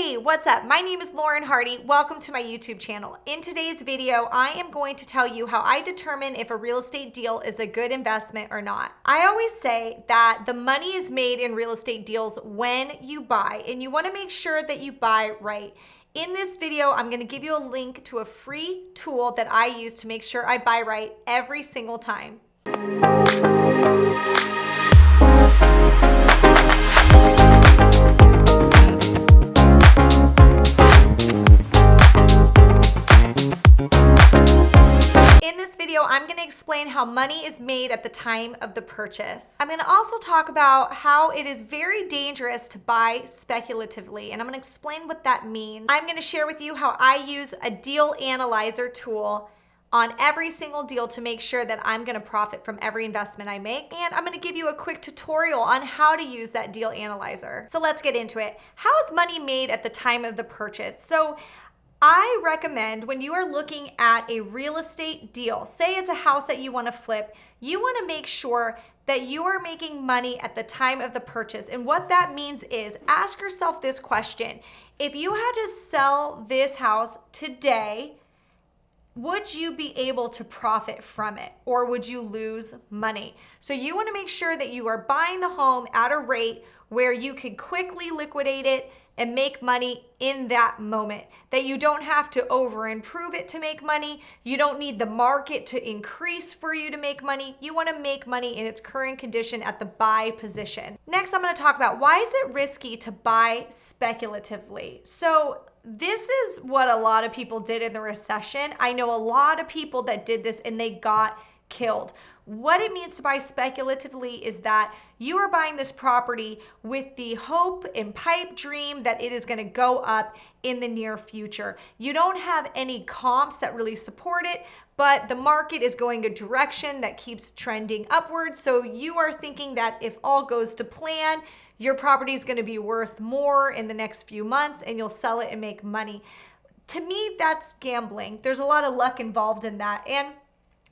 Hey, what's up? My name is Lauren Hardy. Welcome to my YouTube channel. In today's video, I am going to tell you how I determine if a real estate deal is a good investment or not. I always say that the money is made in real estate deals when you buy, and you want to make sure that you buy right. In this video, I'm going to give you a link to a free tool that I use to make sure I buy right every single time. I'm going to explain how money is made at the time of the purchase. I'm going to also talk about how it is very dangerous to buy speculatively, and I'm going to explain what that means. I'm going to share with you how I use a deal analyzer tool on every single deal to make sure that I'm going to profit from every investment I make. And I'm going to give you a quick tutorial on how to use that deal analyzer. So let's get into it. How is money made at the time of the purchase? So I recommend when you are looking at a real estate deal, say it's a house that you want to flip, you want to make sure that you are making money at the time of the purchase. And what that means is ask yourself this question. If you had to sell this house today, would you be able to profit from it, or would you lose money? So you want to make sure that you are buying the home at a rate where you could quickly liquidate it and make money in that moment, that you don't have to over improve it to make money. You don't need the market to increase for you to make money. You want to make money in its current condition at the buy position. Next, I'm going to talk about why is it risky to buy speculatively. So this is what a lot of people did in the recession. I know a lot of people that did this and they got killed. What it means to buy speculatively is that you are buying this property with the hope and pipe dream that it is going to go up in the near future. You don't have any comps that really support it, but the market is going a direction that keeps trending upwards. So you are thinking that if all goes to plan, your property is going to be worth more in the next few months and you'll sell it and make money. To me, that's gambling. There's a lot of luck involved in that. And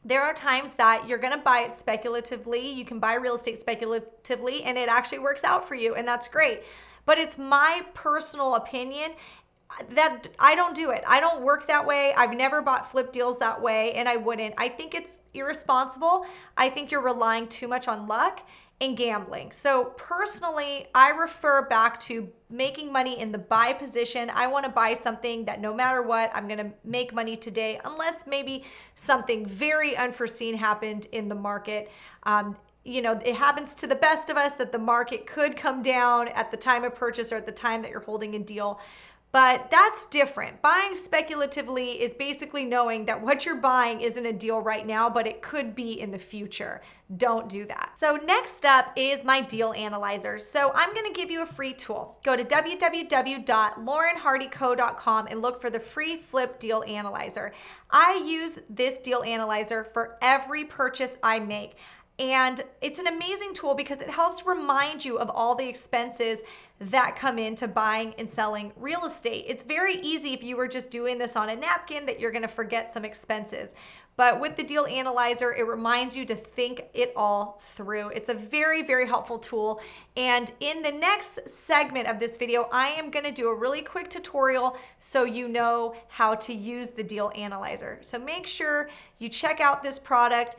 there are times that you're going to buy it speculatively. You can buy real estate speculatively and it actually works out for you, and that's great. But it's my personal opinion that I don't do it. I don't work that way. I've never bought flip deals that way, and I wouldn't. I think it's irresponsible. I think you're relying too much on luck and gambling. So personally, I refer back to making money in the buy position. I want to buy something that no matter what, I'm going to make money today, unless maybe something very unforeseen happened in the market. It happens to the best of us that the market could come down at the time of purchase or at the time that you're holding a deal. But that's different. Buying speculatively is basically knowing that what you're buying isn't a deal right now, but it could be in the future. Don't do that. So next up is my deal analyzer. So I'm going to give you a free tool. Go to www.laurenhardyco.com and look for the free flip deal analyzer. I use this deal analyzer for every purchase I make. And it's an amazing tool because it helps remind you of all the expenses that come into buying and selling real estate. It's very easy if you were just doing this on a napkin that you're going to forget some expenses. But with the deal analyzer, it reminds you to think it all through. It's a very, very helpful tool. And in the next segment of this video, I am going to do a really quick tutorial so you know how to use the deal analyzer. So make sure you check out this product.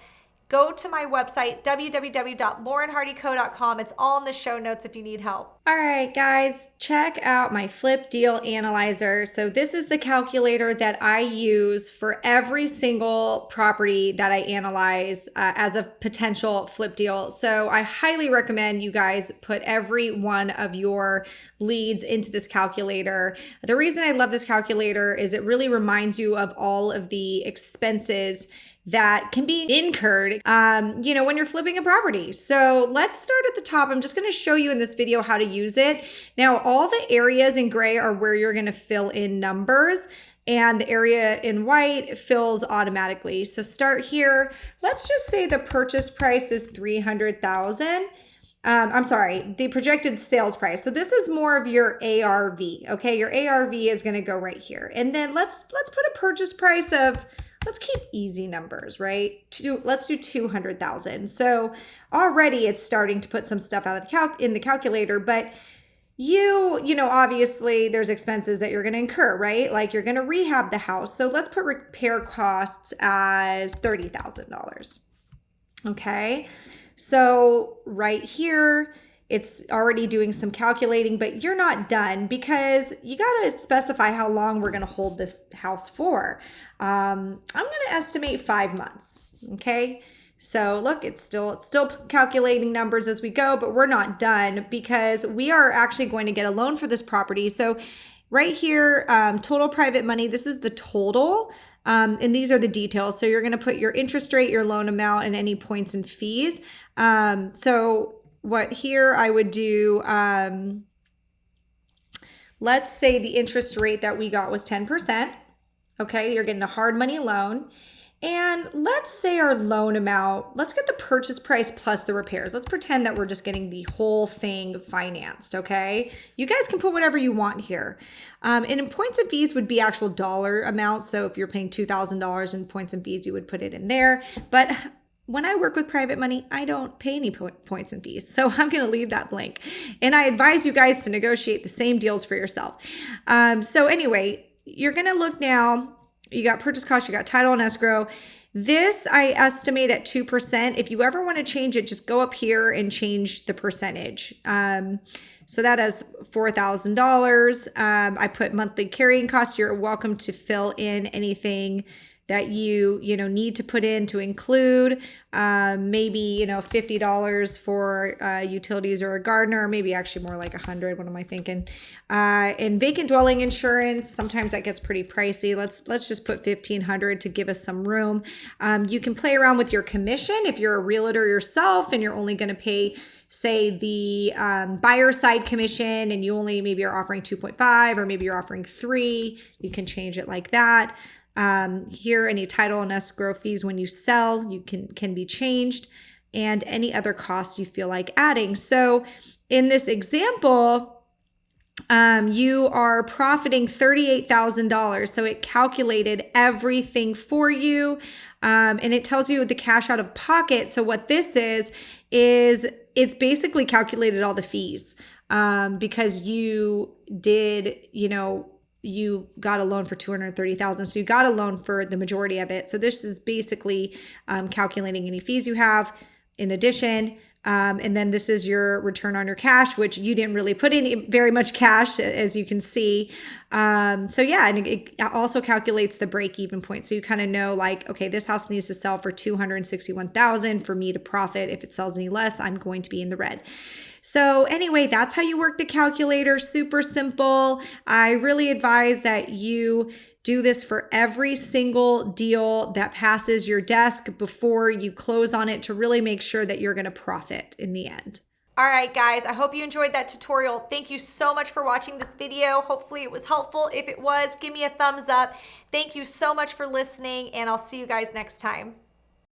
Go to my website, www.laurenhardyco.com. It's all in the show notes if you need help. All right, guys, check out my flip deal analyzer. So this is the calculator that I use for every single property that I analyze as a potential flip deal. So I highly recommend you guys put every one of your leads into this calculator. The reason I love this calculator is it really reminds you of all of the expenses that can be incurred, when you're flipping a property. So let's start at the top. I'm just going to show you in this video how to use it. Now, all the areas in gray are where you're going to fill in numbers, and the area in white fills automatically. So start here. Let's just say the purchase price is $300,000. The projected sales price. So this is more of your ARV. Okay, your ARV is going to go right here, and then let's put a purchase price of. Let's keep easy numbers, right? Let's do 200,000. So already it's starting to put some stuff out of in the calculator, but obviously there's expenses that you're going to incur, right? Like you're going to rehab the house. So let's put repair costs as $30,000. Okay. So right here, it's already doing some calculating, but you're not done because you got to specify how long we're going to hold this house for. I'm going to estimate 5 months. Okay. So look, it's still calculating numbers as we go, but we're not done because we are actually going to get a loan for this property. So right here, total private money, this is the total. And these are the details. So you're going to put your interest rate, your loan amount, and any points and fees. So what here I would do, let's say the interest rate that we got was 10%. Okay, you're getting a hard money loan. And let's say our loan amount, let's get the purchase price plus the repairs. Let's pretend that we're just getting the whole thing financed, okay? You guys can put whatever you want here. And in points and fees would be actual dollar amounts. So if you're paying $2,000 in points and fees, you would put it in there. But when I work with private money, I don't pay any points and fees. So I'm going to leave that blank. And I advise you guys to negotiate the same deals for yourself. So anyway, you're going to look now. You got purchase cost, you got title and escrow. This I estimate at 2%. If you ever want to change it, just go up here and change the percentage. So that is $4,000. I put monthly carrying costs. You're welcome to fill in anything that you need to put in to include. Maybe $50 for utilities or a gardener, maybe actually more like $100. What am I thinking? And vacant dwelling insurance, sometimes that gets pretty pricey. Let's just put $1,500 to give us some room. You can play around with your commission if you're a realtor yourself and you're only going to pay, say, the buyer side commission, and you only maybe are offering 2.5 or maybe you're offering 3. You can change it like that. Here, any title and escrow fees when you sell, you can be changed, and any other costs you feel like adding. So in this example, you are profiting $38,000. So it calculated everything for you. And it tells you the cash out of pocket. So what this is it's basically calculated all the fees, because you did, you got a loan for $230,000. So you got a loan for the majority of it. So this is basically calculating any fees you have in addition. And then this is your return on your cash, which you didn't really put in very much cash, as you can see. So yeah, and it also calculates the break-even point. So you kind of know, like, okay, this house needs to sell for $261,000 for me to profit. If it sells any less, I'm going to be in the red. So anyway, that's how you work the calculator. Super simple. I really advise that you do this for every single deal that passes your desk before you close on it to really make sure that you're going to profit in the end. All right, guys, I hope you enjoyed that tutorial. Thank you so much for watching this video. Hopefully it was helpful. If it was, give me a thumbs up. Thank you so much for listening, and I'll see you guys next time.